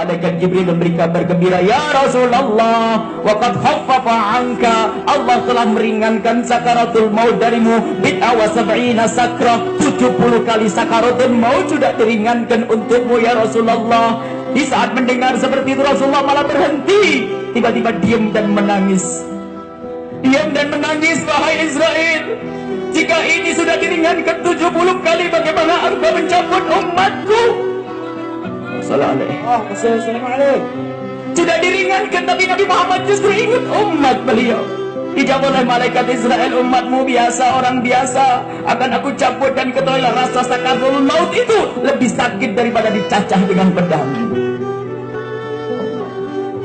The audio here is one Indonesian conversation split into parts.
Malaikat Jibril memberi kabar gembira, ya Rasulullah, waqad khaffafa anka, Allah telah meringankan sakaratul maut darimu, bid'a wa sab'ina sakrah, 70 kali sakaratul maut sudah diringankan untukmu ya Rasulullah. Di saat mendengar seperti itu Rasulullah malah berhenti, tiba-tiba diam dan menangis. Diam dan menangis, wahai Israel. Jika ini sudah diringankan 70 kali, bagaimana engkau mencabut umatku? Assalamualaikum. Sudah diringankan, tapi Nabi Muhammad justru ingat umat beliau. Dijawab oleh malaikat Israel, umatmu biasa, orang biasa, akan aku cabut, dan ketahuilah rasa sakaratul maut itu lebih sakit daripada dicacah dengan pedang.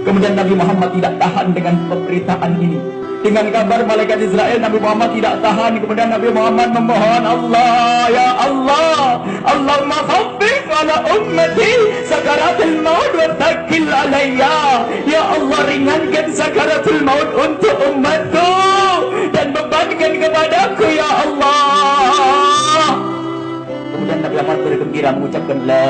Kemudian Nabi Muhammad tidak tahan dengan pemberitaan ini. Dengan kabar malaikat Israel, Nabi Muhammad tidak tahan. Kemudian Nabi Muhammad memohon, Allah, ya Allah, Allahumma khaffif ala ummati sakaratul maut wa taqil alayya. Ya Allah, ringankan sakaratul maut untuk umatku dan bebankan kepadaku ya Allah. Kemudian Nabi Muhammad bergembira mengucapkan la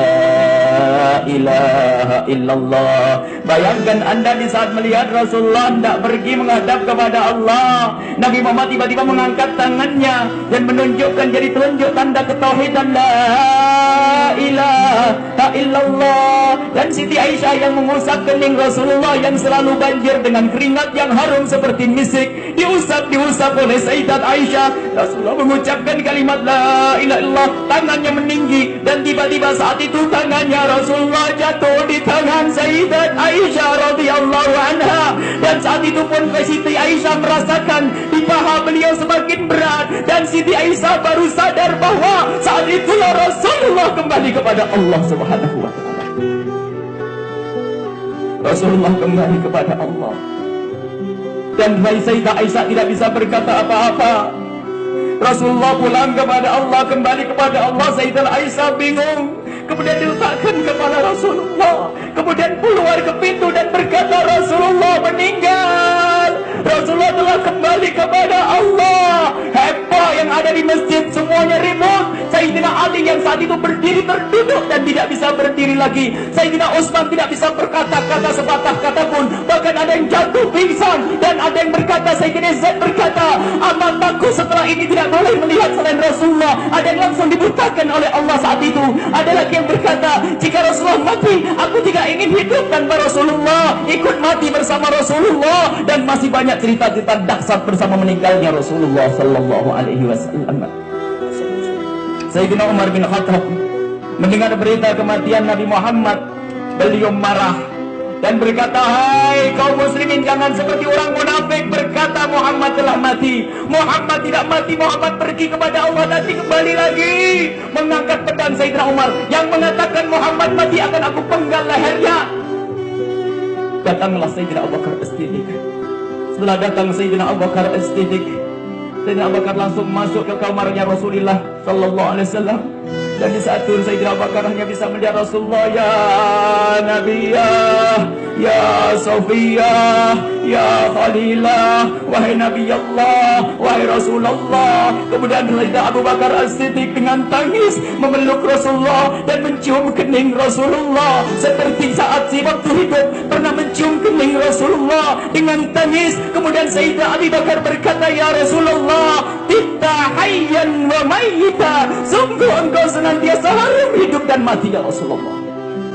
ilaha illallah. Bayangkan Anda di saat melihat Rasulullah hendak pergi menghadap kepada Allah, Nabi Muhammad tiba-tiba mengangkat tangannya dan menunjukkan jadi telunjuk tanda ketauhidan la ilaha illallah. Dan Siti Aisyah yang mengusap kening Rasulullah yang selalu banjir dengan keringat yang harum seperti misik, diusap oleh Sayyidat Aisyah. Rasulullah mengucapkan kalimat la ilaha illallah, tangannya meninggi, dan tiba-tiba saat itu tangannya Rasulullah jatuh di tangan Sayyidat Aisyah radhiyallahu anha. Dan saat itu pun Siti Aisyah merasakan di paha beliau semakin berat, dan Siti Aisyah baru sadar bahwa saat itulah Rasulullah kembali kepada Allah Subhanahu wa ta'ala. Rasulullah kembali kepada Allah, dan Sayyidah Aisyah tidak bisa berkata apa-apa. Rasulullah pulang kepada Allah, kembali kepada Allah. Sayyidah Aisyah bingung. Kemudian diletakkan kepala Rasulullah, kemudian keluar ke pintu dan berkata, Rasulullah meninggal. Rasulullah telah kembali kepada Allah. Heboh yang ada di masjid, semuanya ribut. Sayyidina Ali yang saat itu berdiri terduduk dan tidak bisa berdiri lagi. Sayyidina Utsman tidak bisa berkata-kata sepatah kata pun. Bahkan ada yang jatuh pingsan, dan ada yang berkata, Sayyidina Zaid berkata, mataku setelah ini tidak boleh melihat selain Rasulullah. Ada yang langsung dibutakan oleh Allah saat itu. Ada lagi yang berkata, jika Rasulullah mati, aku tidak ingin hidup tanpa Rasulullah, ikut mati bersama Rasulullah. Dan masih banyak cerita-cerita dahsyat bersama meninggalnya Rasulullah sallallahu alaihi wasallam. Sayyidina Umar bin Khattab mendengar berita kematian Nabi Muhammad, beliau marah dan berkata, hai kaum muslimin, jangan seperti orang munafik berkata Muhammad telah mati. Muhammad tidak mati, Muhammad pergi kepada Allah, nanti kembali lagi. Mengangkat pedang Sayyidina Umar yang mengatakan Muhammad mati akan aku penggal lehernya. Datanglah Sayyidina Abu Bakar As-Siddiq. Setelah datang Sayyidina Abu Bakar As-Siddiq, Sayyidina Abu Bakar langsung masuk ke kamarnya Rasulullah sallallahu alaihi wasallam. Dan di saat itu Sayyidina Abu Bakar hanya bisa melihat Rasulullah, ya Nabi, ya Sofiyah, ya Khalilah, wahai Nabi Allah, wahai Rasulullah. Kemudian Sayyidina Abu Bakar As-Siddiq dengan tangis memeluk Rasulullah dan mencium kening Rasulullah, seperti saat si waktu hidup pernah mencium kening Rasulullah dengan tangis. Kemudian Sayyidina Abu Bakar berkata, ya Rasulullah, titta hayyan wa mayyita, sungguh engkau senantiasa harum hidup dan mati ya Rasulullah.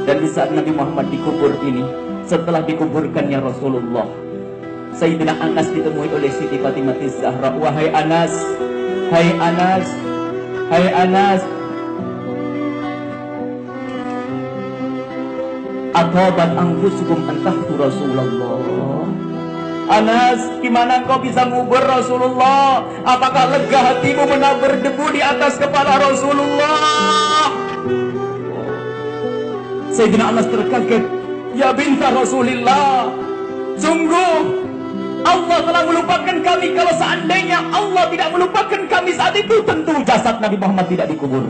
Dan di saat Nabi Muhammad dikubur ini, setelah dikuburkannya Rasulullah, Sayyidina Anas ditemui oleh Siti Fatimah Zahra. Wahai Anas, hai Anas, hai Anas, atabat anfusukum antahtu Rasulullah. Anas, gimana kau bisa ngubur Rasulullah? Apakah lega hatimu menabur debu di atas kepala Rasulullah? Sayyidina Anas terkaget. Ya binta Rasulillah, sungguh Allah telah melupakan kami. Kalau seandainya Allah tidak melupakan kami saat itu, tentu jasad Nabi Muhammad tidak dikubur.